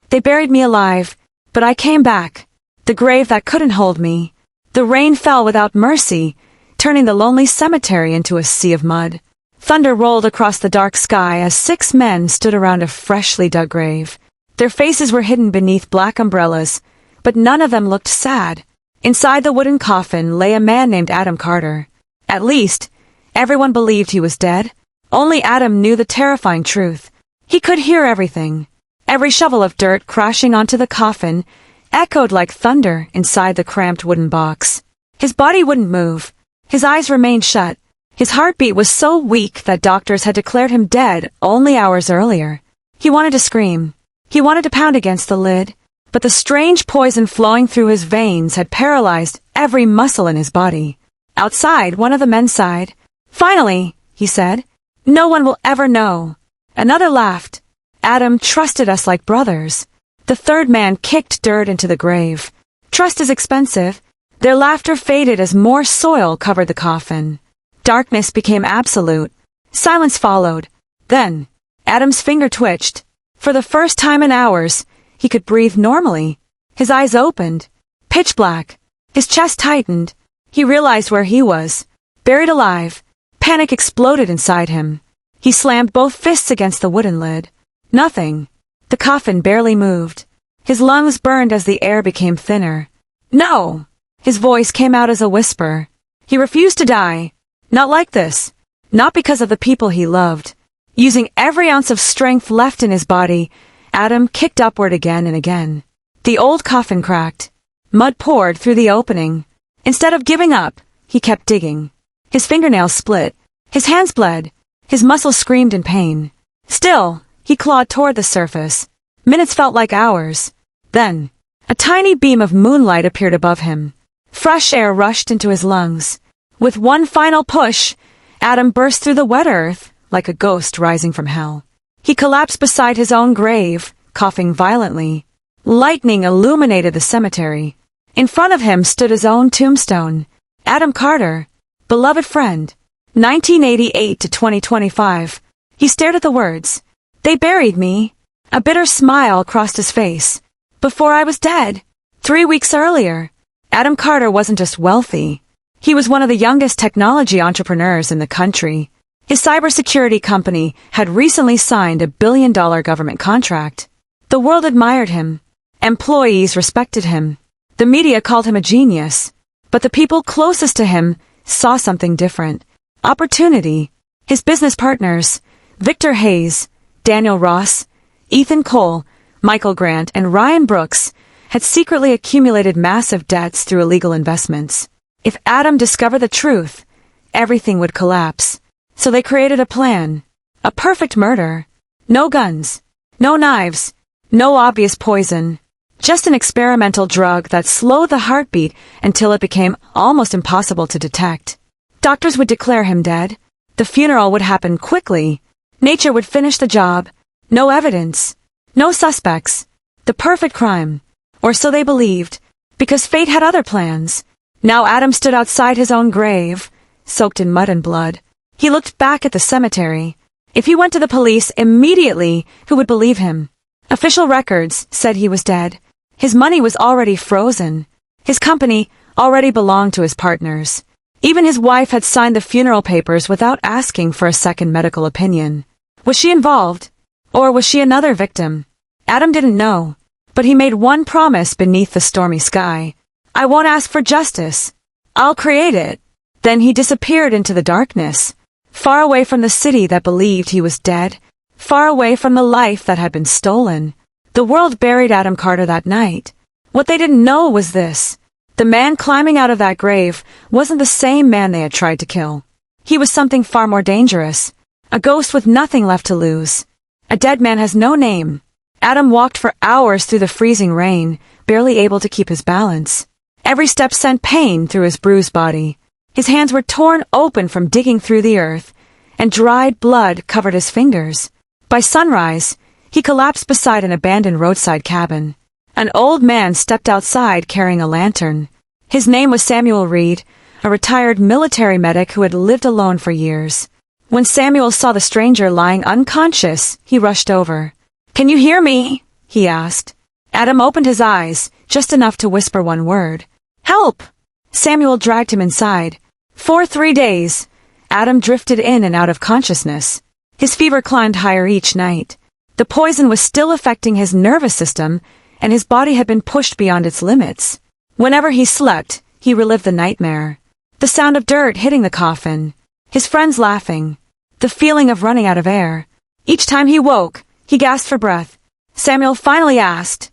They buried me alive, but I came back. The grave that couldn't hold me. The rain fell without mercy, turning the lonely cemetery into a sea of mud. Thunder rolled across the dark sky as 6 men stood around a freshly dug grave. Their faces were hidden beneath black umbrellas, but none of them looked sad. Inside the wooden coffin lay a man named Adam Carter. At least, everyone believed he was dead. Only Adam knew the terrifying truth. He could hear everything. Every shovel of dirt crashing onto the coffin echoed like thunder inside the cramped wooden box. His body wouldn't move. His eyes remained shut. His heartbeat was so weak that doctors had declared him dead only hours earlier. He wanted to scream. He wanted to pound against the lid, but the strange poison flowing through his veins had paralyzed every muscle in his body. Outside, one of the men sighed. "Finally," he said. "No one will ever know." Another laughed. "Adam trusted us like brothers." The third man kicked dirt into the grave. Trust is expensive. Their laughter faded as more soil covered the coffin. Darkness became absolute. Silence followed. Then, Adam's finger twitched. For the first time in hours, he could breathe normally. His eyes opened. Pitch black. His chest tightened. He realized where he was. Buried alive. Panic exploded inside him. He slammed both fists against the wooden lid. Nothing. The coffin barely moved. His lungs burned as the air became thinner. "No!" His voice came out as a whisper. He refused to die. Not like this. Not because of the people he loved. Using every ounce of strength left in his body, Adam kicked upward again and again. The old coffin cracked. Mud poured through the opening. Instead of giving up, he kept digging. His fingernails split. His hands bled. His muscles screamed in pain. Still, he clawed toward the surface. Minutes felt like hours. Then, a tiny beam of moonlight appeared above him. Fresh air rushed into his lungs. With one final push, Adam burst through the wet earth like a ghost rising from hell. He collapsed beside his own grave, coughing violently. Lightning illuminated the cemetery. In front of him stood his own tombstone. Adam Carter, beloved friend, 1988 to 2025. He stared at the words. "They buried me." A bitter smile crossed his face. "Before I was dead. 3 weeks earlier." Adam Carter wasn't just wealthy. He was one of the youngest technology entrepreneurs in the country. His cybersecurity company had recently signed $1 billion government contract. The world admired him. Employees respected him. The media called him a genius. But the people closest to him saw something different. Opportunity. His business partners, Victor Hayes, Daniel Ross, Ethan Cole, Michael Grant, and Ryan Brooks, had secretly accumulated massive debts through illegal investments. If Adam discovered the truth, everything would collapse. So they created a plan. A perfect murder. No guns. No knives. No obvious poison. Just an experimental drug that slowed the heartbeat until it became almost impossible to detect. Doctors would declare him dead. The funeral would happen quickly. Nature would finish the job. No evidence. No suspects. The perfect crime. Or so they believed, because fate had other plans. Now Adam stood outside his own grave, soaked in mud and blood. He looked back at the cemetery. If he went to the police immediately, who would believe him? Official records said he was dead. His money was already frozen. His company already belonged to his partners. Even his wife had signed the funeral papers without asking for a second medical opinion. Was she involved? Or was she another victim? Adam didn't know. But he made one promise beneath the stormy sky. "I won't ask for justice. I'll create it." Then he disappeared into the darkness, far away from the city that believed he was dead, far away from the life that had been stolen. The world buried Adam Carter that night. What they didn't know was this. The man climbing out of that grave wasn't the same man they had tried to kill. He was something far more dangerous. A ghost with nothing left to lose. A dead man has no name. Adam walked for hours through the freezing rain, barely able to keep his balance. Every step sent pain through his bruised body. His hands were torn open from digging through the earth, and dried blood covered his fingers. By sunrise, he collapsed beside an abandoned roadside cabin. An old man stepped outside carrying a lantern. His name was Samuel Reed, a retired military medic who had lived alone for years. When Samuel saw the stranger lying unconscious, he rushed over. "Can you hear me?" he asked. Adam opened his eyes, just enough to whisper one word. "Help!" Samuel dragged him inside. For 3 days, Adam drifted in and out of consciousness. His fever climbed higher each night. The poison was still affecting his nervous system, and his body had been pushed beyond its limits. Whenever he slept, he relived the nightmare. The sound of dirt hitting the coffin, his friends laughing, the feeling of running out of air. Each time he woke, he gasped for breath. Samuel finally asked,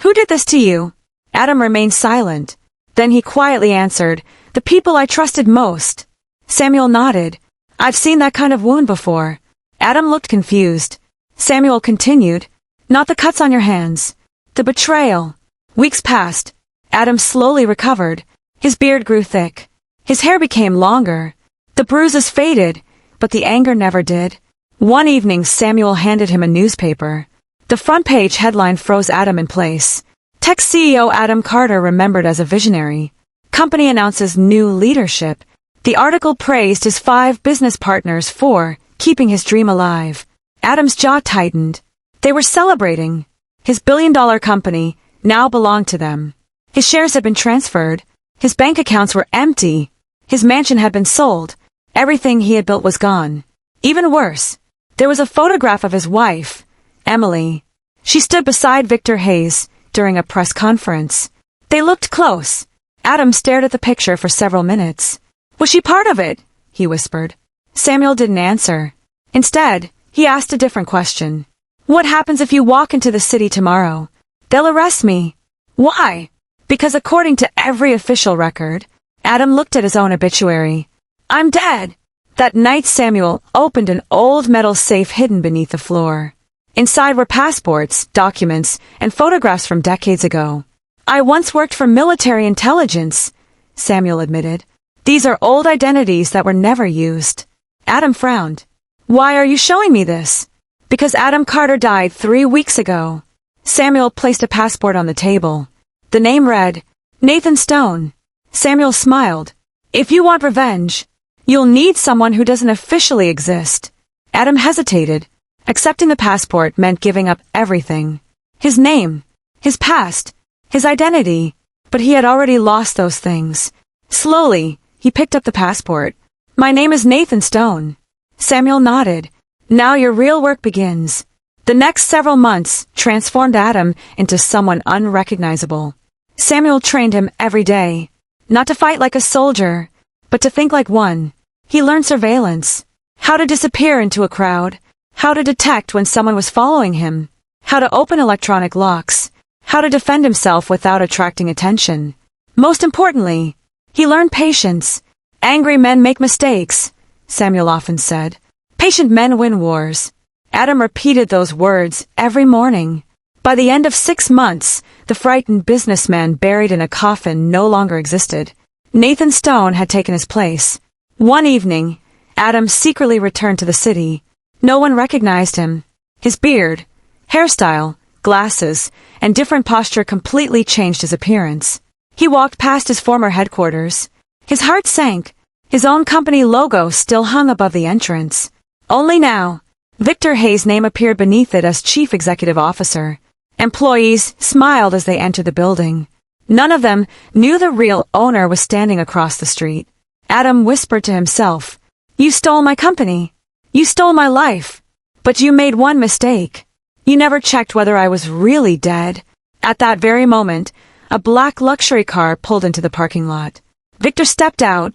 "Who did this to you?" Adam remained silent. Then he quietly answered, "The people I trusted most." Samuel nodded. "I've seen that kind of wound before." Adam looked confused. Samuel continued, "Not the cuts on your hands. The betrayal." Weeks passed. Adam slowly recovered. His beard grew thick. His hair became longer. The bruises faded, but the anger never did. One evening, Samuel handed him a newspaper. The front page headline froze Adam in place. Tech CEO Adam Carter remembered as a visionary. Company announces new leadership. The article praised his 5 business partners for keeping his dream alive. Adam's jaw tightened. They were celebrating. His billion-dollar company now belonged to them. His shares had been transferred. His bank accounts were empty. His mansion had been sold. Everything he had built was gone. Even worse, there was a photograph of his wife, Emily. She stood beside Victor Hayes during a press conference. They looked close. Adam stared at the picture for several minutes. "Was she part of it?" he whispered. Samuel didn't answer. Instead, he asked a different question. "What happens if you walk into the city tomorrow?" "They'll arrest me." "Why?" "Because according to every official record," Adam looked at his own obituary, "I'm dead." That night, Samuel opened an old metal safe hidden beneath the floor. Inside were passports, documents, and photographs from decades ago. "I once worked for military intelligence," Samuel admitted. "These are old identities that were never used." Adam frowned. "Why are you showing me this?" "Because Adam Carter died 3 weeks ago." Samuel placed a passport on the table. The name read, Nathan Stone. Samuel smiled. "If you want revenge, you'll need someone who doesn't officially exist." Adam hesitated. Accepting the passport meant giving up everything. His name, his past, his identity. But he had already lost those things. Slowly, he picked up the passport. "My name is Nathan Stone." Samuel nodded. "Now your real work begins." The next several months transformed Adam into someone unrecognizable. Samuel trained him every day, not to fight like a soldier, but to think like one. He learned surveillance, how to disappear into a crowd, how to detect when someone was following him, how to open electronic locks, how to defend himself without attracting attention. Most importantly, he learned patience. "Angry men make mistakes," Samuel often said. "Patient men win wars." Adam repeated those words every morning. By the end of 6 months, the frightened businessman buried in a coffin no longer existed. Nathan Stone had taken his place. One evening, Adam secretly returned to the city. No one recognized him. His beard, hairstyle, glasses, and different posture completely changed his appearance. He walked past his former headquarters. His heart sank. His own company logo still hung above the entrance. Only now, Victor Hayes' name appeared beneath it as Chief Executive Officer. Employees smiled as they entered the building. None of them knew the real owner was standing across the street. Adam whispered to himself, "You stole my company. You stole my life. But you made one mistake. You never checked whether I was really dead." At that very moment, a black luxury car pulled into the parking lot. Victor stepped out,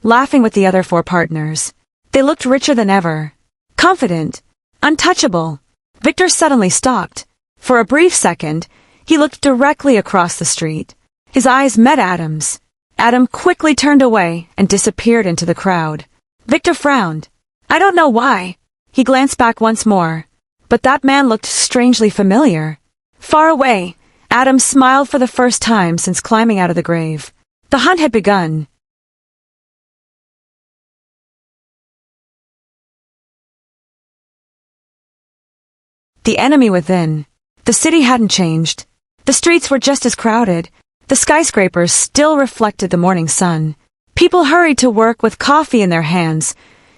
laughing with the other 4 partners. They looked richer than ever. Confident, untouchable. Victor suddenly stopped. For a brief second, he looked directly across the street. His eyes met Adam's. Adam quickly turned away and disappeared into the crowd. Victor frowned. "I don't know why." He glanced back once more, but that man looked strangely familiar. Far away, Adam smiled for the first time since climbing out of the grave. The hunt had begun. The enemy within. The city hadn't changed. The streets were just as crowded. The skyscrapers still reflected the morning sun. People hurried to work with coffee in their hands,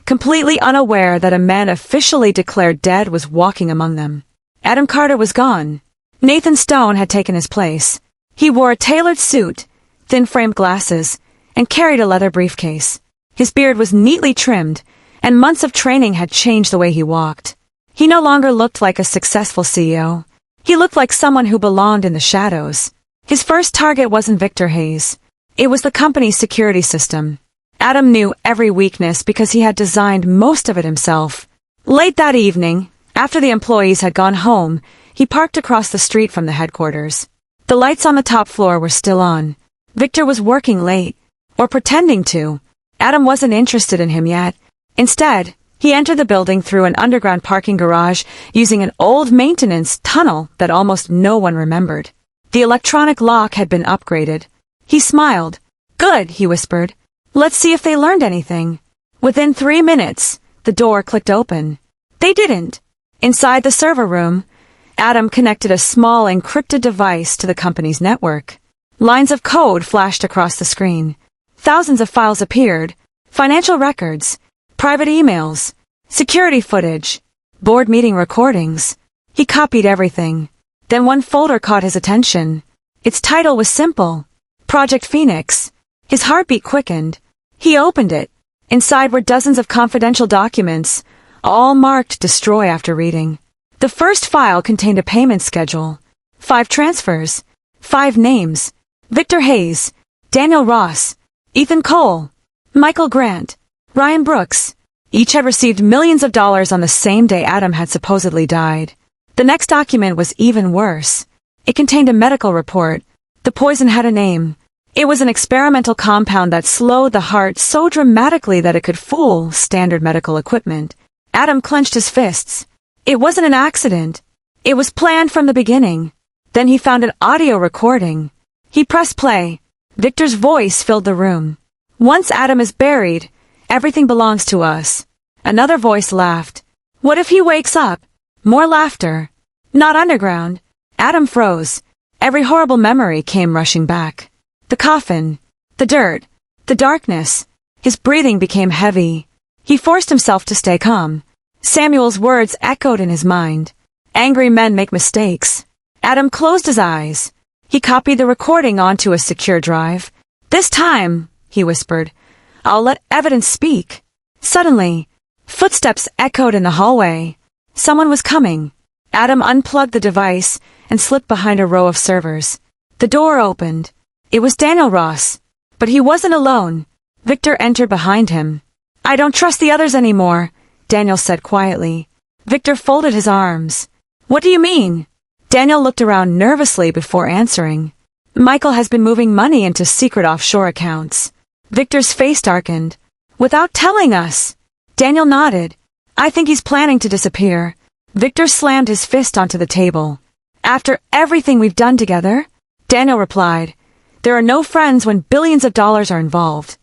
completely unaware that a man officially declared dead was walking among them. Adam Carter was gone. Nathan Stone had taken his place. He wore a tailored suit, thin-framed glasses, and carried a leather briefcase. His beard was neatly trimmed, and months of training had changed the way he walked. He no longer looked like a successful CEO. He looked like someone who belonged in the shadows. His first target wasn't Victor Hayes. It was the company's security system. Adam knew every weakness because he had designed most of it himself. Late that evening, after the employees had gone home, he parked across the street from the headquarters. The lights on the top floor were still on. Victor was working late, or pretending to. Adam wasn't interested in him yet. Instead, he entered the building through an underground parking garage using an old maintenance tunnel that almost no one remembered. The electronic lock had been upgraded. He smiled. "Good," he whispered. "Let's see if they learned anything." Within 3 minutes, the door clicked open. They didn't. Inside the server room, Adam connected a small encrypted device to the company's network. Lines of code flashed across the screen. Thousands of files appeared. Financial records, private emails, security footage, board meeting recordings. He copied everything. Then one folder caught his attention. Its title was simple: Project Phoenix. His heartbeat quickened. He opened it. Inside were dozens of confidential documents, all marked destroy after reading. The first file contained a payment schedule. 5 transfers. 5 names. Victor Hayes, Daniel Ross, Ethan Cole, Michael Grant, Ryan Brooks. Each had received millions of dollars on the same day Adam had supposedly died. The next document was even worse. It contained a medical report. The poison had a name. It was an experimental compound that slowed the heart so dramatically that it could fool standard medical equipment. Adam clenched his fists. It wasn't an accident. It was planned from the beginning. Then he found an audio recording. He pressed play. Victor's voice filled the room. "Once Adam is buried, everything belongs to us." Another voice laughed. "What if he wakes up?" More laughter. "Not underground." Adam froze. Every horrible memory came rushing back. The coffin, the dirt, the darkness. His breathing became heavy. He forced himself to stay calm. Samuel's words echoed in his mind. "Angry men make mistakes." Adam closed his eyes. He copied the recording onto a secure drive. "This time," he whispered, "I'll let evidence speak." Suddenly, footsteps echoed in the hallway. Someone was coming. Adam unplugged the device and slipped behind a row of servers. The door opened. It was Daniel Ross. But he wasn't alone. Victor entered behind him. "I don't trust the others anymore," Daniel said quietly. Victor folded his arms. "What do you mean?" Daniel looked around nervously before answering. "Michael has been moving money into secret offshore accounts." Victor's face darkened. "Without telling us?" Daniel nodded. "I think he's planning to disappear." Victor slammed his fist onto the table. "After everything we've done together?" Daniel replied. "There are no friends when billions of dollars are involved."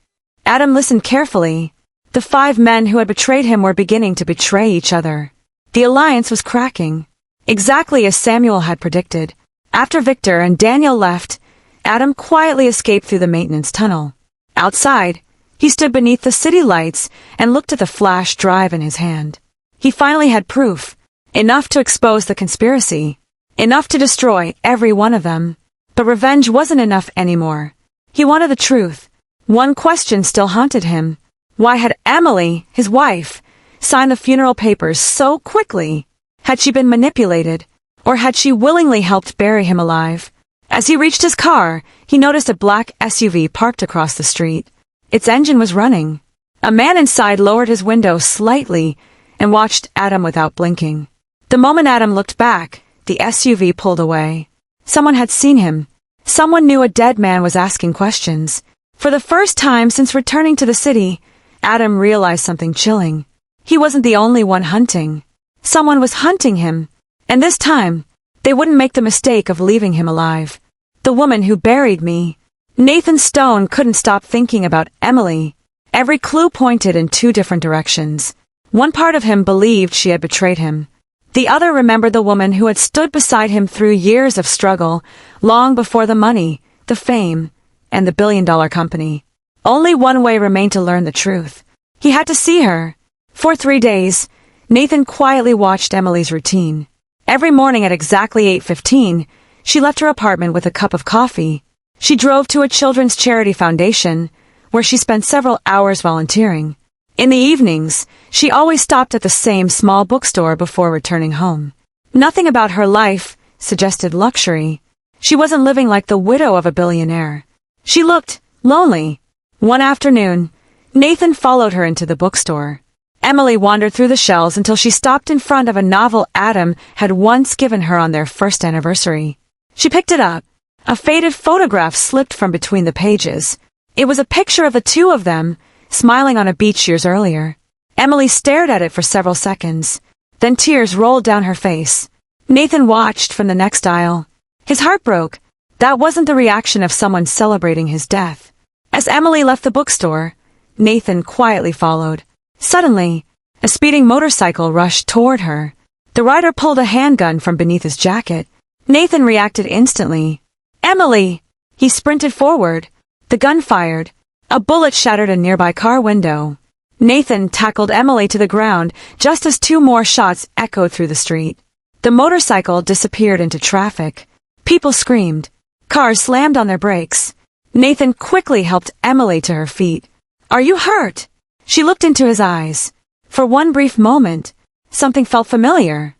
Adam listened carefully. The 5 men who had betrayed him were beginning to betray each other. The alliance was cracking. Exactly as Samuel had predicted. After Victor and Daniel left, Adam quietly escaped through the maintenance tunnel. Outside, he stood beneath the city lights and looked at the flash drive in his hand. He finally had proof. Enough to expose the conspiracy. Enough to destroy every one of them. But revenge wasn't enough anymore. He wanted the truth. One question still haunted him. Why had Emily, his wife, signed the funeral papers so quickly? Had she been manipulated? Or had she willingly helped bury him alive? As he reached his car, he noticed a black SUV parked across the street. Its engine was running. A man inside lowered his window slightly and watched Adam without blinking. The moment Adam looked back, the SUV pulled away. Someone had seen him. Someone knew a dead man was asking questions. For the first time since returning to the city, Adam realized something chilling. He wasn't the only one hunting. Someone was hunting him. And this time, they wouldn't make the mistake of leaving him alive. The woman who buried me. Nathan Stone couldn't stop thinking about Emily. Every clue pointed in 2 different directions. One part of him believed she had betrayed him. The other remembered the woman who had stood beside him through years of struggle, long before the money, the fame, and the billion-dollar company. Only one way remained to learn the truth. He had to see her. For 3 days, Nathan quietly watched Emily's routine. Every morning at exactly 8:15, she left her apartment with a cup of coffee. She drove to a children's charity foundation, where she spent several hours volunteering. In the evenings, she always stopped at the same small bookstore before returning home. Nothing about her life suggested luxury. She wasn't living like the widow of a billionaire. She looked lonely. One afternoon, Nathan followed her into the bookstore. Emily wandered through the shelves until she stopped in front of a novel Adam had once given her on their first anniversary. She picked it up. A faded photograph slipped from between the pages. It was a picture of the two of them, smiling on a beach years earlier. Emily stared at it for several seconds. Then tears rolled down her face. Nathan watched from the next aisle. His heart broke. That wasn't the reaction of someone celebrating his death. As Emily left the bookstore, Nathan quietly followed. Suddenly, a speeding motorcycle rushed toward her. The rider pulled a handgun from beneath his jacket. Nathan reacted instantly. "Emily!" He sprinted forward. The gun fired. A bullet shattered a nearby car window. Nathan tackled Emily to the ground just as two more shots echoed through the street. The motorcycle disappeared into traffic. People screamed. Cars slammed on their brakes. Nathan quickly helped Emily to her feet. "Are you hurt?" She looked into his eyes. For one brief moment, something felt familiar.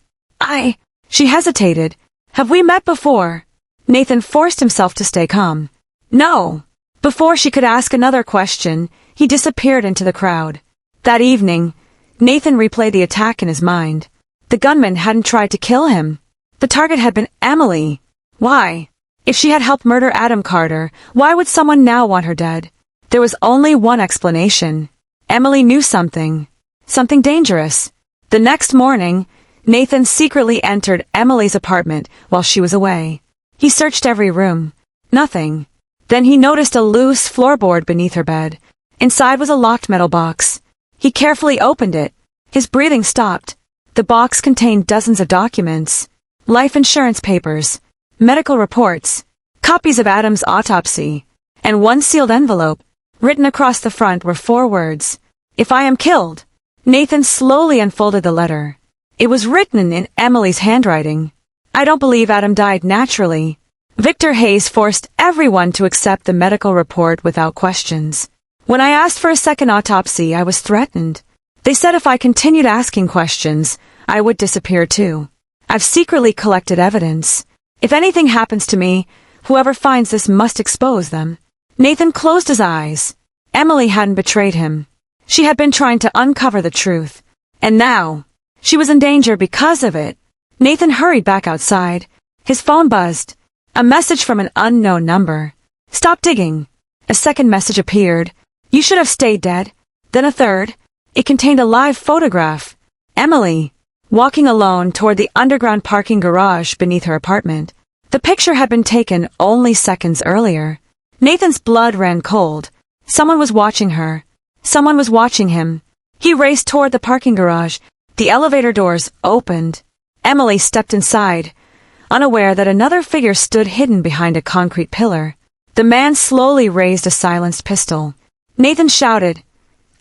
She hesitated. "Have we met before?" Nathan forced himself to stay calm. "No." Before she could ask another question, he disappeared into the crowd. That evening, Nathan replayed the attack in his mind. The gunman hadn't tried to kill him. The target had been Emily. Why? If she had helped murder Adam Carter, why would someone now want her dead? There was only one explanation. Emily knew something. Something dangerous. The next morning, Nathan secretly entered Emily's apartment while she was away. He searched every room. Nothing. Then he noticed a loose floorboard beneath her bed. Inside was a locked metal box. He carefully opened it. His breathing stopped. The box contained dozens of documents. Life insurance papers, medical reports, copies of Adam's autopsy, and one sealed envelope. Written across the front were 4 words. "If I am killed." Nathan slowly unfolded the letter. It was written in Emily's handwriting. "I don't believe Adam died naturally." Victor Hayes forced everyone to accept the medical report without questions. "When I asked for a second autopsy, I was threatened. They said if I continued asking questions, I would disappear too. I've secretly collected evidence. If anything happens to me, whoever finds this must expose them." Nathan closed his eyes. Emily hadn't betrayed him. She had been trying to uncover the truth. And now, she was in danger because of it. Nathan hurried back outside. His phone buzzed. A message from an unknown number. "Stop digging." A second message appeared. "You should have stayed dead." Then a third. It contained a live photograph. Emily, walking alone toward the underground parking garage beneath her apartment. The picture had been taken only seconds earlier. Nathan's blood ran cold. Someone was watching her. Someone was watching him. He raced toward the parking garage. The elevator doors opened. Emily stepped inside, unaware that another figure stood hidden behind a concrete pillar. The man slowly raised a silenced pistol. Nathan shouted,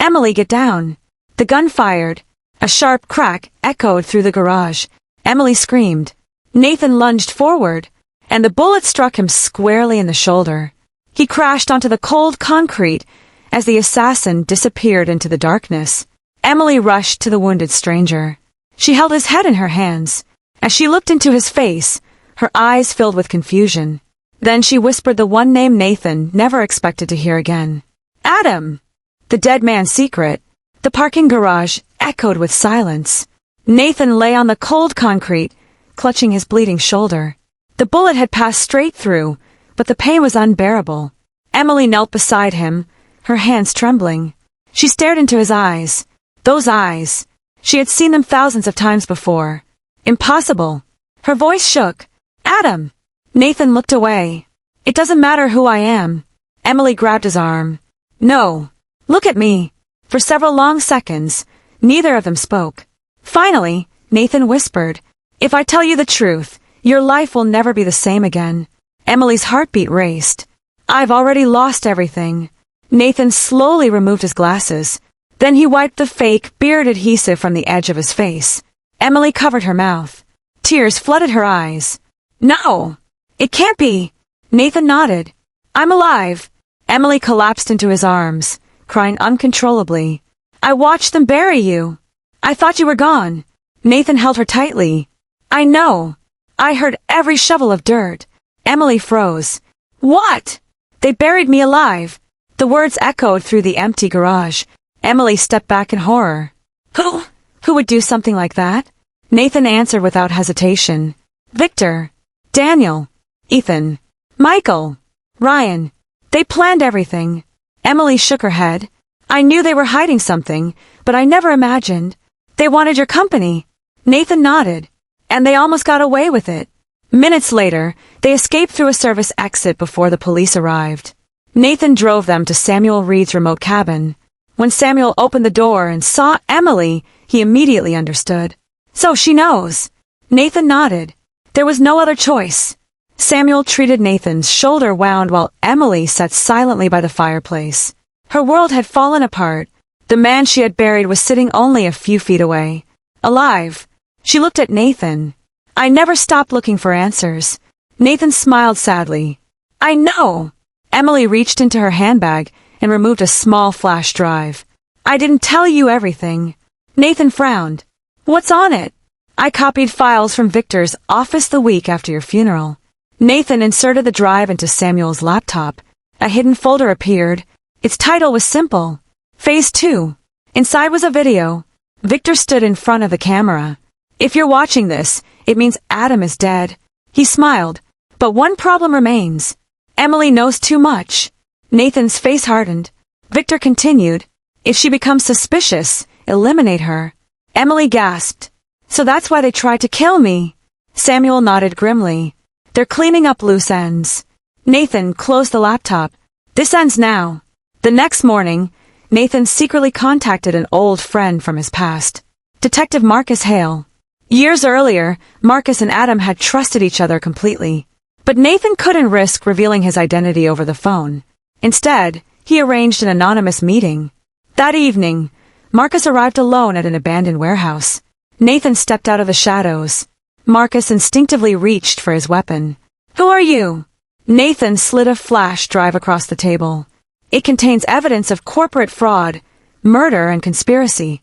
"Emily, get down." The gun fired. A sharp crack echoed through the garage. Emily screamed. Nathan lunged forward, and the bullet struck him squarely in the shoulder. He crashed onto the cold concrete as the assassin disappeared into the darkness. Emily rushed to the wounded stranger. She held his head in her hands. As she looked into his face, her eyes filled with confusion. Then she whispered the one name Nathan never expected to hear again. "Adam!" The dead man's secret. The parking garage echoed with silence. Nathan lay on the cold concrete, clutching his bleeding shoulder. The bullet had passed straight through, but the pain was unbearable. Emily knelt beside him, her hands trembling. She stared into his eyes. Those eyes. She had seen them thousands of times before. Impossible. Her voice shook. "Adam!" Nathan looked away. "It doesn't matter who I am." Emily grabbed his arm. "No. Look at me." For several long seconds, neither of them spoke. Finally, Nathan whispered, "If I tell you the truth, your life will never be the same again." Emily's heartbeat raced. "I've already lost everything." Nathan slowly removed his glasses. Then he wiped the fake beard adhesive from the edge of his face. Emily covered her mouth. Tears flooded her eyes. No! It can't be! Nathan nodded. I'm alive! Emily collapsed into his arms, crying uncontrollably. I watched them bury you. I thought you were gone. Nathan held her tightly. I know. I heard every shovel of dirt. Emily froze. What? They buried me alive. The words echoed through the empty garage. Emily stepped back in horror. Who would do something like that? Nathan answered without hesitation. Victor. Daniel. Ethan. Michael. Ryan. They planned everything. Emily shook her head. I knew they were hiding something, but I never imagined. They wanted your company. Nathan nodded. And they almost got away with it. Minutes later, they escaped through a service exit before the police arrived. Nathan drove them to Samuel Reed's remote cabin. When Samuel opened the door and saw Emily, he immediately understood. So she knows. Nathan nodded. There was no other choice. Samuel treated Nathan's shoulder wound while Emily sat silently by the fireplace. Her world had fallen apart. The man she had buried was sitting only a few feet away. Alive. She looked at Nathan. I never stopped looking for answers. Nathan smiled sadly. I know. Emily reached into her handbag and removed a small flash drive. I didn't tell you everything. Nathan frowned. What's on it? I copied files from Victor's office the week after your funeral. Nathan inserted the drive into Samuel's laptop. A hidden folder appeared. Its title was simple. Phase 2. Inside was a video. Victor stood in front of the camera. If you're watching this, it means Adam is dead. He smiled. But one problem remains. Emily knows too much. Nathan's face hardened. Victor continued. If she becomes suspicious, eliminate her. Emily gasped. So that's why they tried to kill me. Samuel nodded grimly. They're cleaning up loose ends. Nathan closed the laptop. This ends now. The next morning, Nathan secretly contacted an old friend from his past. Detective Marcus Hale. Years earlier, Marcus and Adam had trusted each other completely. But Nathan couldn't risk revealing his identity over the phone. Instead, he arranged an anonymous meeting. That evening, Marcus arrived alone at an abandoned warehouse. Nathan stepped out of the shadows. Marcus instinctively reached for his weapon. Who are you? Nathan slid a flash drive across the table. It contains evidence of corporate fraud, murder, and conspiracy.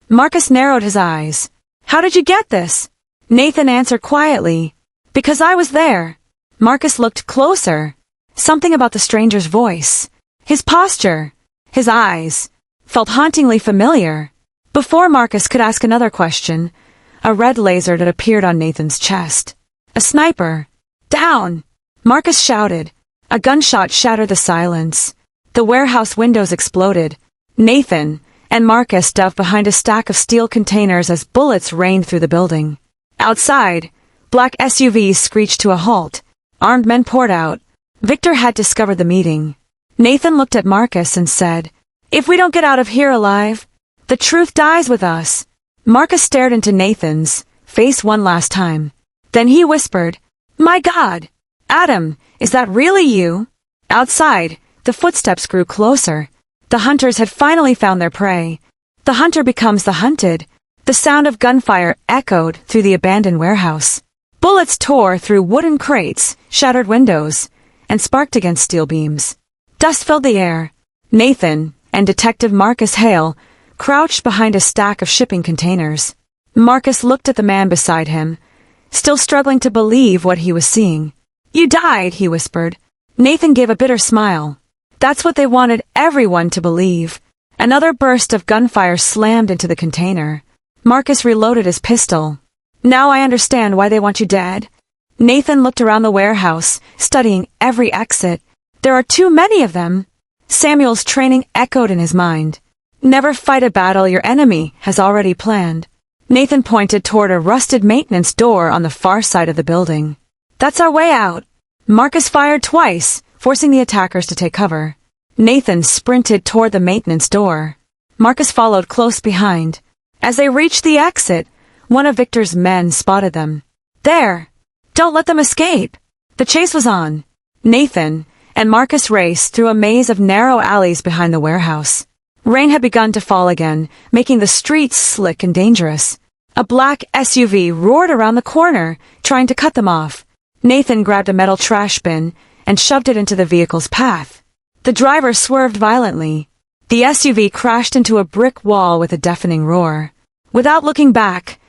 Marcus narrowed his eyes. How did you get this? Nathan answered quietly. Because I was there. Marcus looked closer. Something about the stranger's voice, his posture, his eyes, felt hauntingly familiar. Before Marcus could ask another question, a red laser had appeared on Nathan's chest. A sniper. Down! Marcus shouted. A gunshot shattered the silence. The warehouse windows exploded. Nathan and Marcus dove behind a stack of steel containers as bullets rained through the building. Outside, black SUVs screeched to a halt. Armed men poured out. Victor had discovered the meeting. Nathan looked at Marcus and said, If we don't get out of here alive, the truth dies with us. Marcus stared into Nathan's face one last time. Then he whispered, My God! Adam, is that really you? Outside, the footsteps grew closer. The hunters had finally found their prey. The hunter becomes the hunted. The sound of gunfire echoed through the abandoned warehouse. Bullets tore through wooden crates, shattered windows, and sparked against steel beams. Dust filled the air. Nathan and Detective Marcus Hale crouched behind a stack of shipping containers. Marcus looked at the man beside him, still struggling to believe what he was seeing. You died, he whispered. Nathan gave a bitter smile. That's what they wanted everyone to believe. Another burst of gunfire slammed into the container. Marcus reloaded his pistol. Now I understand why they want you dead. Nathan looked around the warehouse, studying every exit. There are too many of them. Samuel's training echoed in his mind. Never fight a battle your enemy has already planned. Nathan pointed toward a rusted maintenance door on the far side of the building. That's our way out. Marcus fired twice, forcing the attackers to take cover. Nathan sprinted toward the maintenance door. Marcus followed close behind. As they reached the exit, one of Victor's men spotted them. There! Don't let them escape! The chase was on. Nathan and Marcus raced through a maze of narrow alleys behind the warehouse. Rain had begun to fall again, making the streets slick and dangerous. A black SUV roared around the corner, trying to cut them off. Nathan grabbed a metal trash bin and shoved it into the vehicle's path. The driver swerved violently. The SUV crashed into a brick wall with a deafening roar. Without looking back,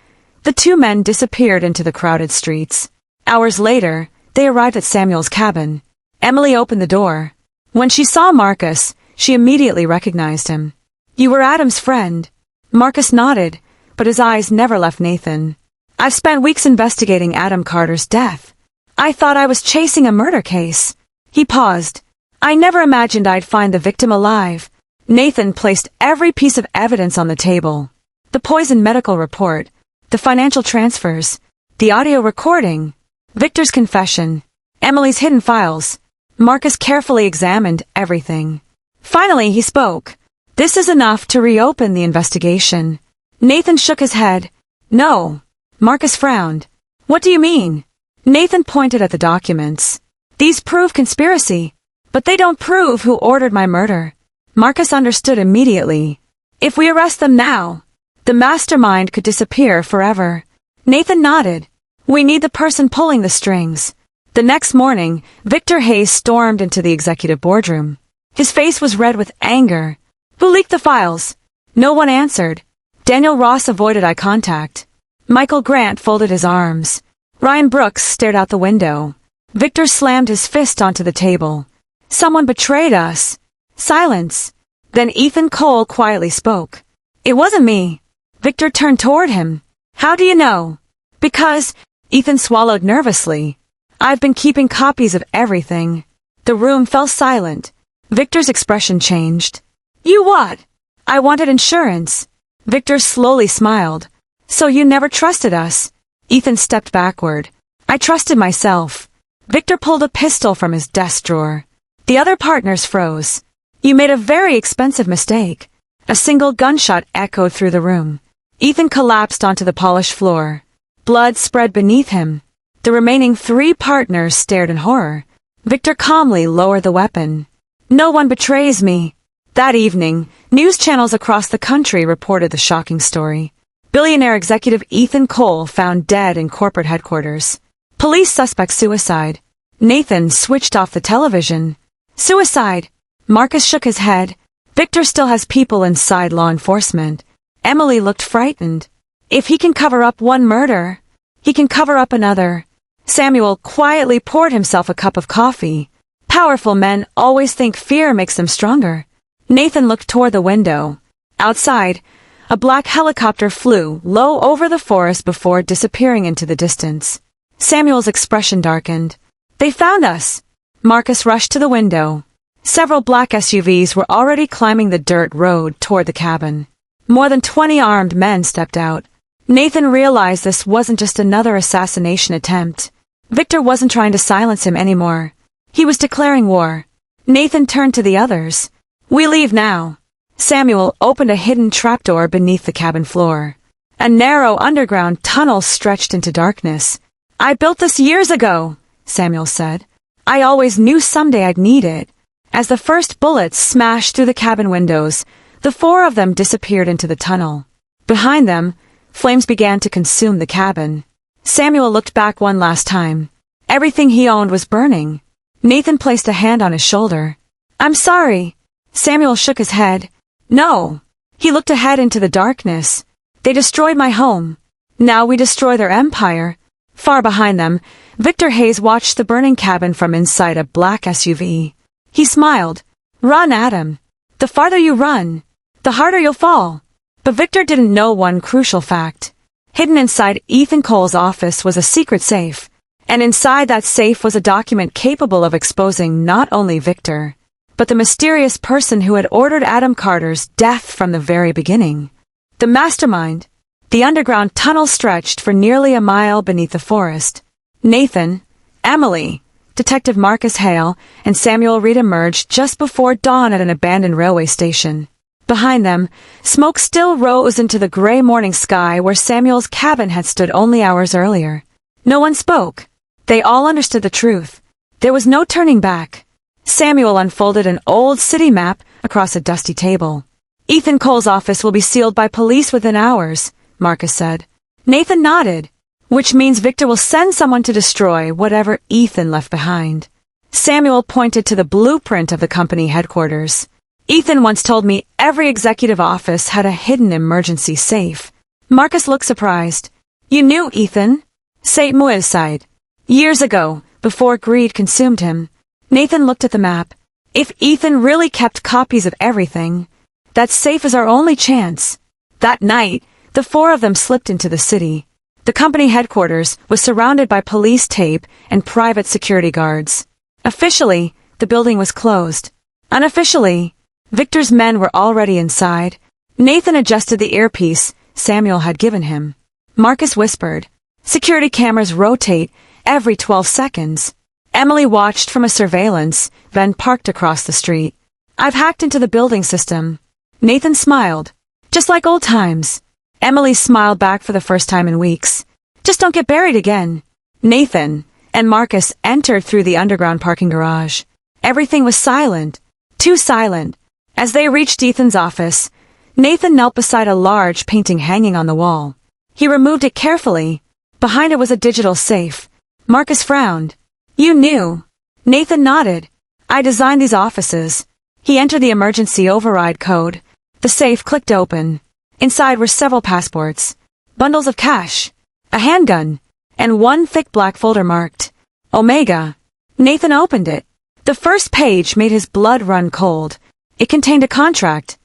the two men disappeared into the crowded streets. Hours later, they arrived at Samuel's cabin. Emily opened the door. When she saw Marcus, she immediately recognized him. "You were Adam's friend." Marcus nodded, but his eyes never left Nathan. "I've spent weeks investigating Adam Carter's death. I thought I was chasing a murder case." He paused. "I never imagined I'd find the victim alive." Nathan placed every piece of evidence on the table. The poison medical report, the financial transfers, the audio recording, Victor's confession, Emily's hidden files. Marcus carefully examined everything. Finally, he spoke. "This is enough to reopen the investigation." Nathan shook his head. "No." Marcus frowned. "What do you mean?" Nathan pointed at the documents. "These prove conspiracy, but they don't prove who ordered my murder." Marcus understood immediately. If we arrest them now, the mastermind could disappear forever. Nathan nodded. "We need the person pulling the strings." The next morning, Victor Hayes stormed into the executive boardroom. His face was red with anger. "Who leaked the files?" No one answered. Daniel Ross avoided eye contact. Michael Grant folded his arms. Ryan Brooks stared out the window. Victor slammed his fist onto the table. "Someone betrayed us." Silence. Then Ethan Cole quietly spoke. "It wasn't me." Victor turned toward him. "How do you know?" "Because," Ethan swallowed nervously. "I've been keeping copies of everything." The room fell silent. Victor's expression changed. "You what?" "I wanted insurance." Victor slowly smiled. "So you never trusted us?" Ethan stepped backward. "I trusted myself." Victor pulled a pistol from his desk drawer. The other partners froze. "You made a very expensive mistake." A single gunshot echoed through the room. Ethan collapsed onto the polished floor. Blood spread beneath him. The remaining three partners stared in horror. Victor calmly lowered the weapon. "No one betrays me." That evening, news channels across the country reported the shocking story. Billionaire executive Ethan Cole found dead in corporate headquarters. Police suspect suicide. Nathan switched off the television. "Suicide." Marcus shook his head. "Victor still has people inside law enforcement." Emily looked frightened. "If he can cover up one murder, he can cover up another." Samuel quietly poured himself a cup of coffee. Powerful men always think fear makes them stronger. Nathan looked toward the window. Outside, a black helicopter flew low over the forest before disappearing into the distance. Samuel's expression darkened. "They found us." Marcus rushed to the window. Several black SUVs were already climbing the dirt road toward the cabin. More than 20 armed men stepped out. Nathan realized this wasn't just another assassination attempt. Victor wasn't trying to silence him anymore. He was declaring war. Nathan turned to the others. "We leave now." Samuel opened a hidden trapdoor beneath the cabin floor. A narrow underground tunnel stretched into darkness. "I built this years ago," Samuel said. "I always knew someday I'd need it." As the first bullets smashed through the cabin windows, the four of them disappeared into the tunnel. Behind them, flames began to consume the cabin. Samuel looked back one last time. Everything he owned was burning. Nathan placed a hand on his shoulder. "I'm sorry." Samuel shook his head. "No." He looked ahead into the darkness. "They destroyed my home. Now we destroy their empire." Far behind them, Victor Hayes watched the burning cabin from inside a black SUV. He smiled. "Run, Adam. The farther you run, the harder you'll fall." But Victor didn't know one crucial fact. Hidden inside Ethan Cole's office was a secret safe, and inside that safe was a document capable of exposing not only Victor, but the mysterious person who had ordered Adam Carter's death from the very beginning. The mastermind. The underground tunnel stretched for nearly a mile beneath the forest. Nathan, Emily, Detective Marcus Hale, and Samuel Reed emerged just before dawn at an abandoned railway station. Behind them, smoke still rose into the gray morning sky where Samuel's cabin had stood only hours earlier. No one spoke. They all understood the truth. There was no turning back. Samuel unfolded an old city map across a dusty table. "Ethan Cole's office will be sealed by police within hours," Marcus said. Nathan nodded. Which means Victor will send someone to destroy whatever Ethan left behind. Samuel pointed to the blueprint of the company headquarters. Ethan once told me every executive office had a hidden emergency safe. Marcus looked surprised. You knew, Ethan? Samuel sighed. Years ago, before greed consumed him. Nathan looked at the map. If Ethan really kept copies of everything, that safe is our only chance. That night, the four of them slipped into the city. The company headquarters was surrounded by police tape and private security guards. Officially, the building was closed. Unofficially, Victor's men were already inside. Nathan adjusted the earpiece Samuel had given him. Marcus whispered, "Security cameras rotate every 12 seconds. Emily watched from a surveillance van parked across the street. I've hacked into the building system." Nathan smiled. "Just like old times." Emily smiled back for the first time in weeks. "Just don't get buried again." Nathan and Marcus entered through the underground parking garage. Everything was silent, too silent. As they reached Ethan's office, Nathan knelt beside a large painting hanging on the wall. He removed it carefully. Behind it was a digital safe. Marcus frowned. "You knew." Nathan nodded. "I designed these offices." He entered the emergency override code. The safe clicked open. Inside were several passports, bundles of cash, a handgun, and one thick black folder marked Omega. Nathan opened it. The first page made his blood run cold. It contained a contract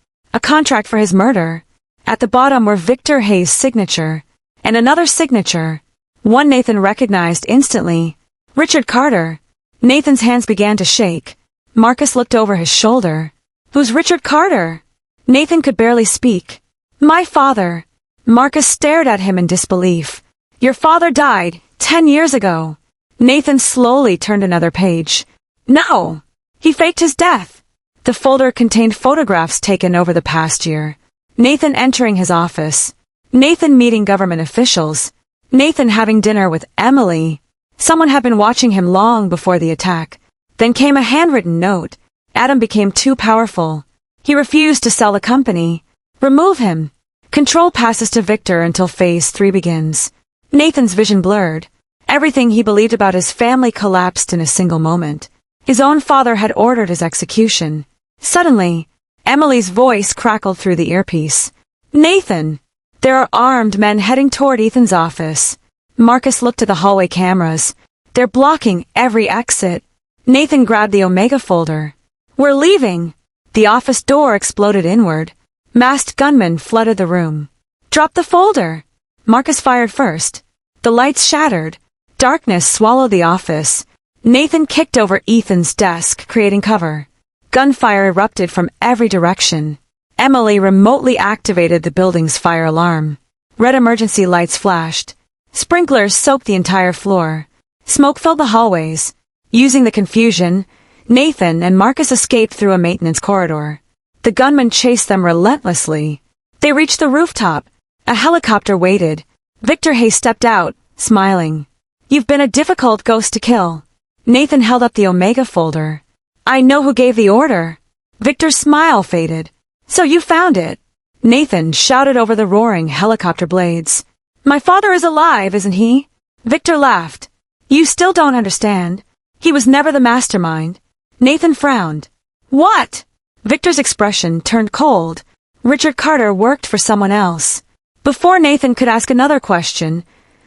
for his murder. At the bottom were Victor Hayes' signature, and another signature, one Nathan recognized instantly. Richard Carter. Nathan's hands began to shake. Marcus looked over his shoulder. "Who's Richard Carter?" Nathan could barely speak. "My father." Marcus stared at him in disbelief. "Your father died 10 years ago." Nathan slowly turned another page. "No! He faked his death." The folder contained photographs taken over the past year. Nathan entering his office. Nathan meeting government officials. Nathan having dinner with Emily. Someone had been watching him long before the attack. Then came a handwritten note. Adam became too powerful. He refused to sell the company. Remove him. Control passes to Victor until phase 3 begins. Nathan's vision blurred. Everything he believed about his family collapsed in a single moment. His own father had ordered his execution. Suddenly, Emily's voice crackled through the earpiece. "Nathan! There are armed men heading toward Ethan's office." Marcus looked at the hallway cameras. "They're blocking every exit." Nathan grabbed the Omega folder. "We're leaving." The office door exploded inward. Masked gunmen flooded the room. "Drop the folder." Marcus fired first. The lights shattered. Darkness swallowed the office. Nathan kicked over Ethan's desk, creating cover. Gunfire erupted from every direction. Emily remotely activated the building's fire alarm. Red emergency lights flashed. Sprinklers soaked the entire floor. Smoke filled the hallways. Using the confusion, Nathan and Marcus escaped through a maintenance corridor. The gunmen chased them relentlessly. They reached the rooftop. A helicopter waited. Victor Hayes stepped out, smiling. "You've been a difficult ghost to kill." Nathan held up the Omega folder. "I know who gave the order." Victor's smile faded. "So you found it." Nathan shouted over the roaring helicopter blades. "My father is alive, isn't he?" Victor laughed. "You still don't understand. He was never the mastermind." Nathan frowned. "What?" Victor's expression turned cold. Richard Carter worked for someone else. Before Nathan could ask another question,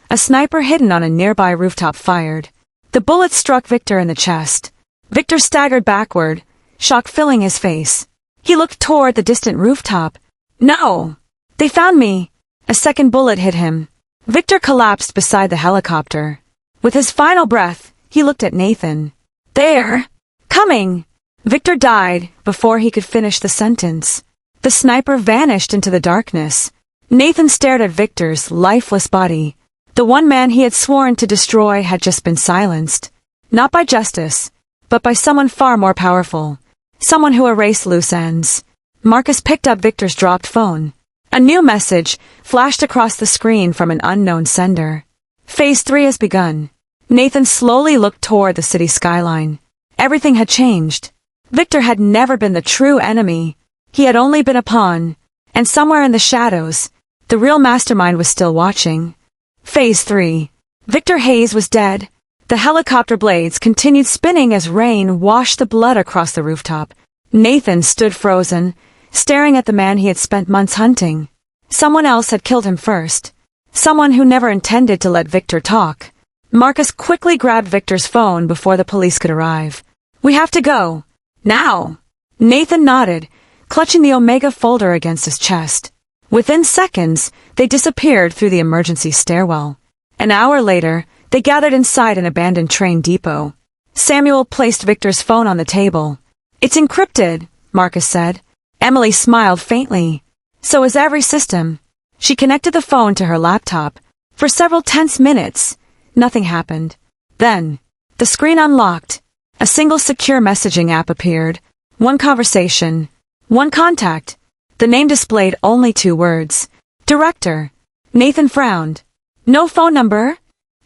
a sniper hidden on a nearby rooftop fired. The bullet struck Victor in the chest. Victor staggered backward, shock filling his face. He looked toward the distant rooftop. "No! They found me!" A second bullet hit him. Victor collapsed beside the helicopter. With his final breath, he looked at Nathan. "They're coming!" Victor died before he could finish the sentence. The sniper vanished into the darkness. Nathan stared at Victor's lifeless body. The one man he had sworn to destroy had just been silenced. Not by justice, but by someone far more powerful. Someone who erased loose ends. Marcus picked up Victor's dropped phone. A new message flashed across the screen from an unknown sender. Phase 3 has begun. Nathan slowly looked toward the city skyline. Everything had changed. Victor had never been the true enemy. He had only been a pawn. And somewhere in the shadows, the real mastermind was still watching. Phase 3. Victor Hayes was dead. The helicopter blades continued spinning as rain washed the blood across the rooftop. Nathan stood frozen, staring at the man he had spent months hunting. Someone else had killed him first. Someone who never intended to let Victor talk. Marcus quickly grabbed Victor's phone before the police could arrive. "We have to go. Now!" Nathan nodded, clutching the Omega folder against his chest. Within seconds, they disappeared through the emergency stairwell. An hour later, they gathered inside an abandoned train depot. Samuel placed Victor's phone on the table. "It's encrypted," Marcus said. Emily smiled faintly. "So is every system." She connected the phone to her laptop. For several tense minutes, nothing happened. Then, the screen unlocked. A single secure messaging app appeared. One conversation. One contact. The name displayed only 2 words. Director. Nathan frowned. "No phone number?"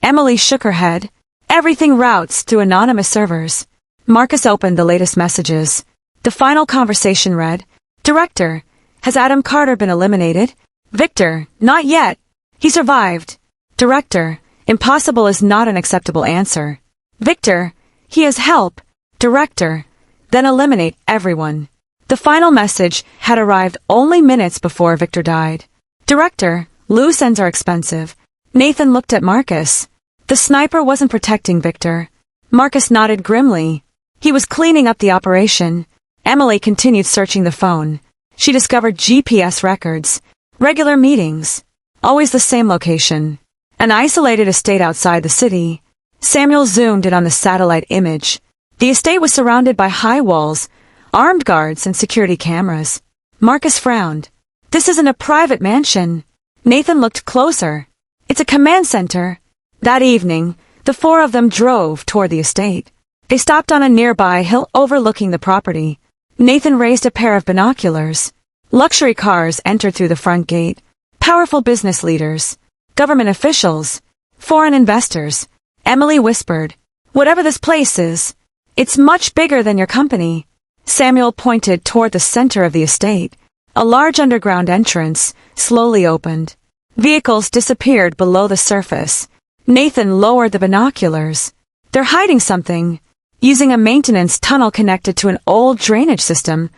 Emily shook her head. "Everything routes through anonymous servers." Marcus opened the latest messages. The final conversation read, "Director, has Adam Carter been eliminated?" "Victor, not yet. He survived." "Director, impossible is not an acceptable answer." "Victor, he has help." "Director, then eliminate everyone." The final message had arrived only minutes before Victor died. "Director, loose ends are expensive." Nathan looked at Marcus. The sniper wasn't protecting Victor. Marcus nodded grimly. He was cleaning up the operation. Emily continued searching the phone. She discovered GPS records, regular meetings, always the same location. An isolated estate outside the city. Samuel zoomed in on the satellite image. The estate was surrounded by high walls, armed guards, and security cameras. Marcus frowned. "This isn't a private mansion." Nathan looked closer. "It's a command center." That evening, the 4 of them drove toward the estate. They stopped on a nearby hill overlooking the property. Nathan raised a pair of binoculars. Luxury cars entered through the front gate. Powerful business leaders, government officials, foreign investors. Emily whispered, "Whatever this place is, it's much bigger than your company." Samuel pointed toward the center of the estate. A large underground entrance slowly opened. Vehicles disappeared below the surface. Nathan lowered the binoculars. "They're hiding something." Using a maintenance tunnel connected to an old drainage system,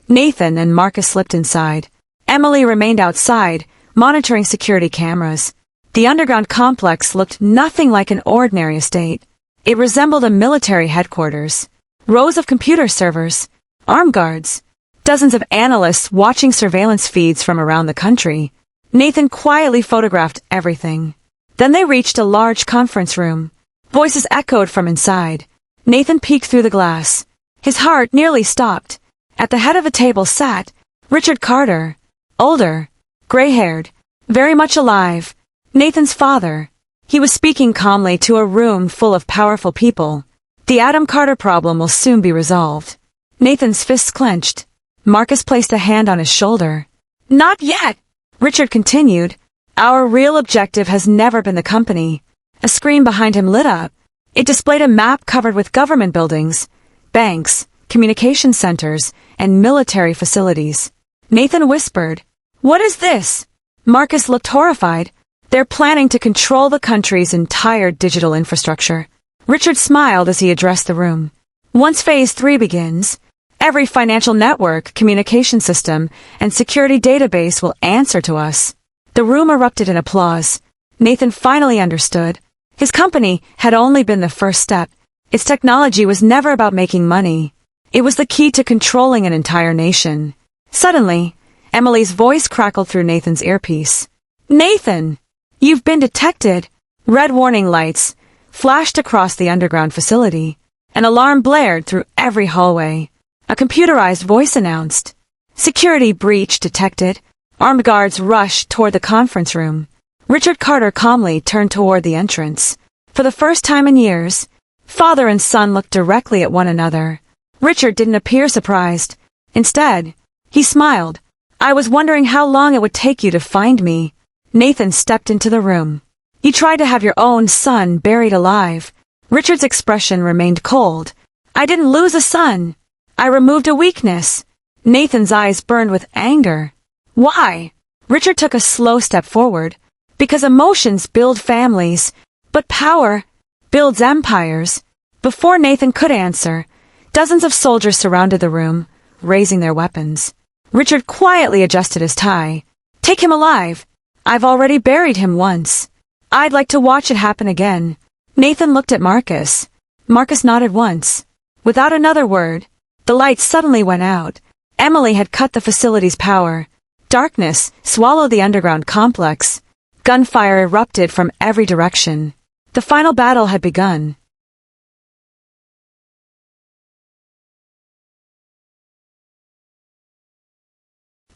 Nathan and Marcus slipped inside. Emily remained outside, monitoring security cameras. The underground complex looked nothing like an ordinary estate. It resembled a military headquarters. Rows of computer servers, armed guards, dozens of analysts watching surveillance feeds from around the country. Nathan quietly photographed everything. Then they reached a large conference room. Voices echoed from inside. Nathan peeked through the glass. His heart nearly stopped. At the head of the table sat Richard Carter, older, gray-haired, very much alive, Nathan's father. He was speaking calmly to a room full of powerful people. "The Adam Carter problem will soon be resolved." Nathan's fists clenched. Marcus placed a hand on his shoulder. "Not yet," Richard continued. "Our real objective has never been the company." A screen behind him lit up. It displayed a map covered with government buildings, banks, communication centers, and military facilities. Nathan whispered, "What is this?" Marcus looked horrified. "They're planning to control the country's entire digital infrastructure." Richard smiled as he addressed the room. "Once Phase 3 begins, every financial network, communication system, and security database will answer to us." The room erupted in applause. Nathan finally understood. His company had only been the first step. Its technology was never about making money. It was the key to controlling an entire nation. Suddenly, Emily's voice crackled through Nathan's earpiece. "Nathan! You've been detected!" Red warning lights flashed across the underground facility. An alarm blared through every hallway. A computerized voice announced, "Security breach detected." Armed guards rushed toward the conference room. Richard Carter calmly turned toward the entrance. For the first time in years, father and son looked directly at one another. Richard didn't appear surprised. Instead, he smiled. "I was wondering how long it would take you to find me." Nathan stepped into the room. "You tried to have your own son buried alive." Richard's expression remained cold. "I didn't lose a son. I removed a weakness." Nathan's eyes burned with anger. "Why?" Richard took a slow step forward. Because emotions build families, but power builds empires. Before Nathan could answer, dozens of soldiers surrounded the room, raising their weapons. Richard quietly adjusted his tie. Take him alive. I've already buried him once. I'd like to watch it happen again. Nathan looked at Marcus. Marcus nodded once. Without another word, the lights suddenly went out. Emily had cut the facility's power. Darkness swallowed the underground complex. Gunfire erupted from every direction. The final battle had begun.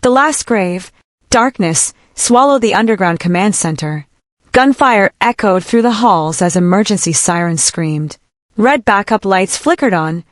The last grave, darkness, swallowed the underground command center. Gunfire echoed through the halls as emergency sirens screamed. Red backup lights flickered on,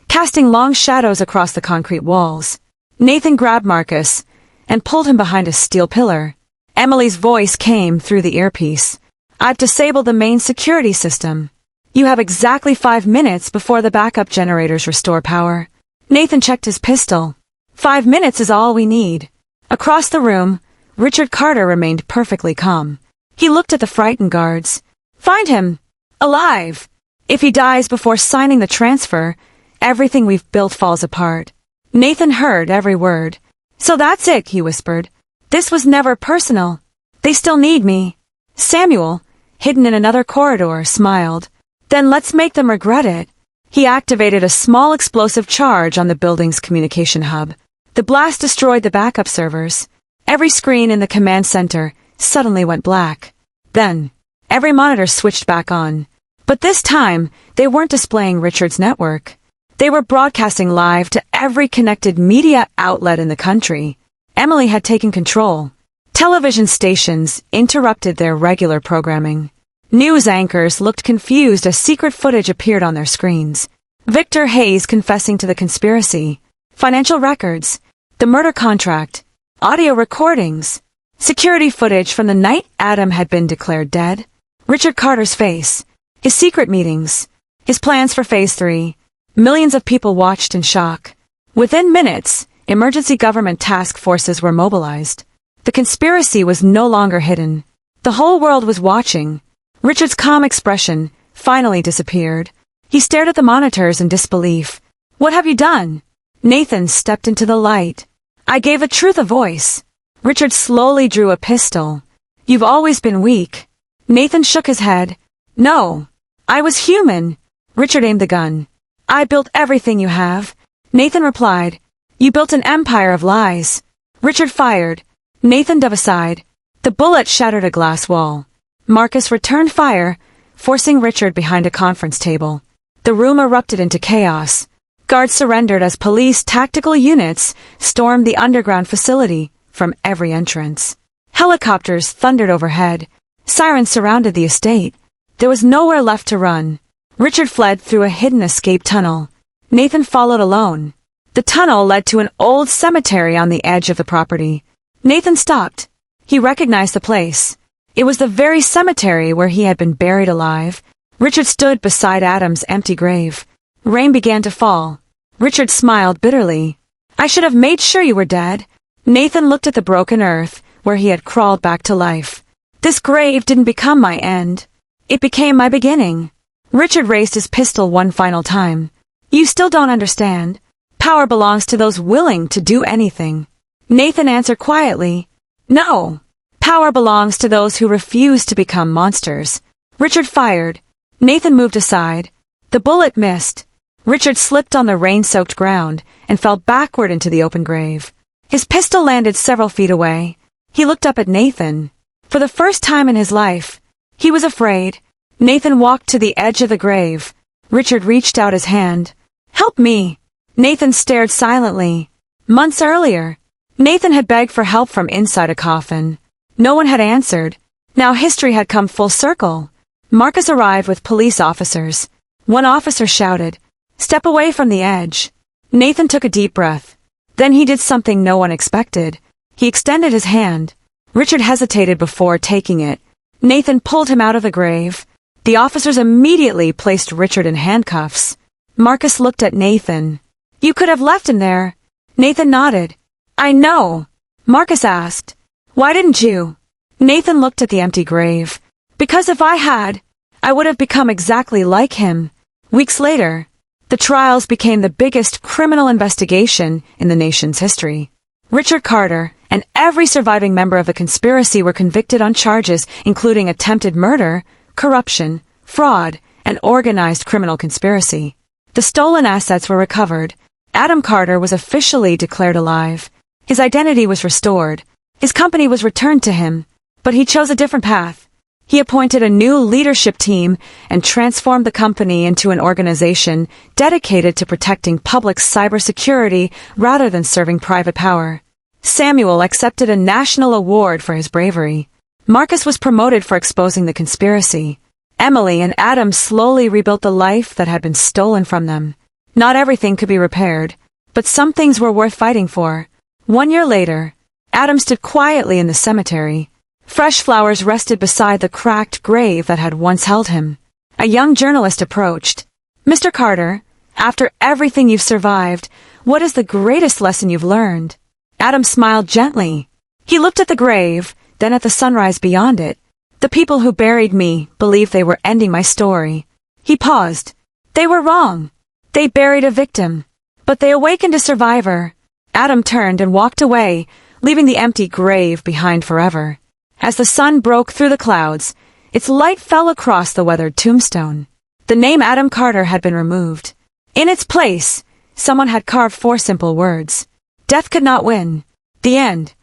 casting long shadows across the concrete walls. Nathan grabbed Marcus and pulled him behind a steel pillar. Emily's voice came through the earpiece. I've disabled the main security system. You have exactly 5 minutes before the backup generators restore power. Nathan checked his pistol. 5 minutes is all we need. Across the room, Richard Carter remained perfectly calm. He looked at the frightened guards. Find him. Alive. If he dies before signing the transfer, everything we've built falls apart. Nathan heard every word. So that's it, he whispered. This was never personal. They still need me. Samuel, hidden in another corridor, smiled. Then let's make them regret it. He activated a small explosive charge on the building's communication hub. The blast destroyed the backup servers. Every screen in the command center suddenly went black. Then, every monitor switched back on. But this time, they weren't displaying Richard's network. They were broadcasting live to every connected media outlet in the country. Emily had taken control. Television stations interrupted their regular programming. News anchors looked confused as secret footage appeared on their screens. Victor Hayes confessing to the conspiracy. Financial records. The murder contract. Audio recordings. Security footage from the night Adam had been declared dead. Richard Carter's face. His secret meetings. His plans for Phase 3. Millions of people watched in shock. Within minutes, emergency government task forces were mobilized. The conspiracy was no longer hidden. The whole world was watching. Richard's calm expression finally disappeared. He stared at the monitors in disbelief. What have you done? Nathan stepped into the light. I gave the truth a voice. Richard slowly drew a pistol. You've always been weak. Nathan shook his head. No. I was human. Richard aimed the gun. I built everything you have. Nathan replied. You built an empire of lies. Richard fired. Nathan dove aside. The bullet shattered a glass wall. Marcus returned fire, forcing Richard behind a conference table. The room erupted into chaos. Guards surrendered as police tactical units stormed the underground facility from every entrance. Helicopters thundered overhead. Sirens surrounded the estate. There was nowhere left to run. Richard fled through a hidden escape tunnel. Nathan followed alone. The tunnel led to an old cemetery on the edge of the property. Nathan stopped. He recognized the place. It was the very cemetery where he had been buried alive. Richard stood beside Adam's empty grave. Rain began to fall. Richard smiled bitterly. I should have made sure you were dead. Nathan looked at the broken earth where he had crawled back to life. This grave didn't become my end. It became my beginning. Richard raised his pistol one final time. You still don't understand. Power belongs to those willing to do anything. Nathan answered quietly. No. Power belongs to those who refuse to become monsters. Richard fired. Nathan moved aside. The bullet missed. Richard slipped on the rain-soaked ground and fell backward into the open grave. His pistol landed several feet away. He looked up at Nathan. For the first time in his life, he was afraid. Nathan walked to the edge of the grave. Richard reached out his hand. Help me. Nathan stared silently. Months earlier, Nathan had begged for help from inside a coffin. No one had answered. Now history had come full circle. Marcus arrived with police officers. One officer shouted, "Step away from the edge." Nathan took a deep breath. Then he did something no one expected. He extended his hand. Richard hesitated before taking it. Nathan pulled him out of the grave. The officers immediately placed Richard in handcuffs. Marcus looked at Nathan. You could have left him there. Nathan nodded. I know. Marcus asked. Why didn't you? Nathan looked at the empty grave. Because if I had, I would have become exactly like him. Weeks later, the trials became the biggest criminal investigation in the nation's history. Richard Carter and every surviving member of the conspiracy were convicted on charges including attempted murder, corruption, fraud, and organized criminal conspiracy. The stolen assets were recovered. Adam Carter was officially declared alive. His identity was restored. His company was returned to him. But he chose a different path. He appointed a new leadership team and transformed the company into an organization dedicated to protecting public cybersecurity rather than serving private power. Samuel accepted a national award for his bravery. Marcus was promoted for exposing the conspiracy. Emily and Adam slowly rebuilt the life that had been stolen from them. Not everything could be repaired, but some things were worth fighting for. 1 year later, Adam stood quietly in the cemetery. Fresh flowers rested beside the cracked grave that had once held him. A young journalist approached. "Mr. Carter, after everything you've survived, what is the greatest lesson you've learned?" Adam smiled gently. He looked at the grave, then at the sunrise beyond it. "The people who buried me believed they were ending my story." He paused. "They were wrong. They buried a victim, but they awakened a survivor." Adam turned and walked away, leaving the empty grave behind forever. As the sun broke through the clouds, its light fell across the weathered tombstone. The name Adam Carter had been removed. In its place, someone had carved 4 simple words. Death could not win. The end.